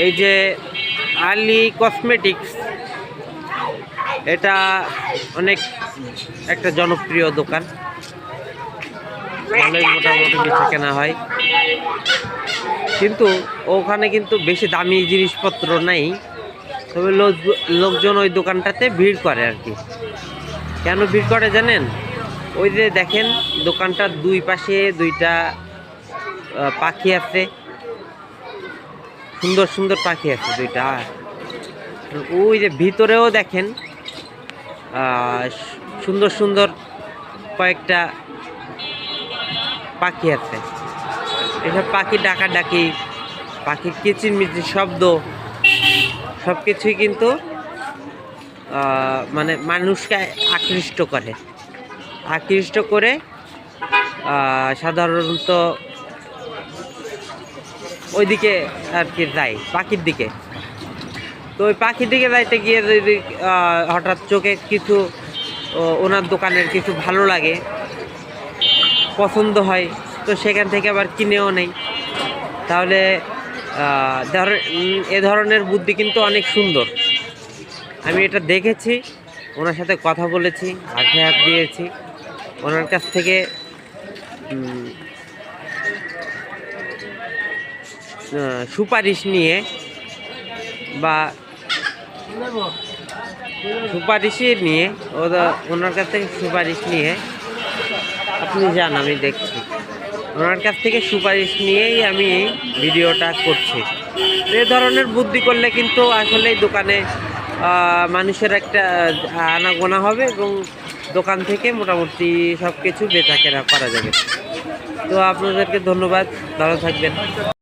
এই যে আলী কসমেটিক্স, এটা অনেক একটা জনপ্রিয় দোকান, অনেক মোটামুটি বেচা কেনা হয়, কিন্তু ওখানে কিন্তু বেশি দামি জিনিসপত্র নাই। তবে লোকজন ওই দোকানটাতে ভিড় করে আর কি। কেন ভিড় করে জানেন? ওই যে দেখেন দোকানটার দুই পাশে দুইটা পাখি আছে, সুন্দর সুন্দর পাখি আছে দুইটা। ওই যে ভিতরেও দেখেন সুন্দর সুন্দর কয়েকটা পাখি আছে। এসব পাখি ডাকাডাকি, পাখির কিচিরমিচির শব্দ সব কিছুই কিন্তু মানে মানুষকে আকৃষ্ট করে সাধারণত ওইদিকে আর কি যায়, পাখির দিকে। তো ওই পাখির দিকে যাইতে গিয়ে যদি হঠাৎ চোখে কিছু ওনার দোকানের কিছু ভালো লাগে, পছন্দ হয়, তো সেখান থেকে আবার কিনেও নেই। তাহলে এ ধরনের বুদ্ধি কিন্তু অনেক সুন্দর। আমি এটা দেখেছি, ওনার সাথে কথা বলেছি, হাতে হাত দিয়েছি, ওনার কাছ থেকে সুপারিশ নিয়ে ওনার কাছ থেকে সুপারিশ নিয়ে আপনি যান, আমি দেখছি। ওনার কাছ থেকে সুপারিশ নিয়েই আমি ভিডিওটা করছি। এ ধরনের বুদ্ধি করলে কিন্তু আসলে দোকানে মানুষের একটা আনাগোনা হবে এবং দোকান থেকে মোটামুটি সব কিছু বেচা কেনা করা যাবে। তো আপনাদেরকে ধন্যবাদ, ভালো থাকবেন।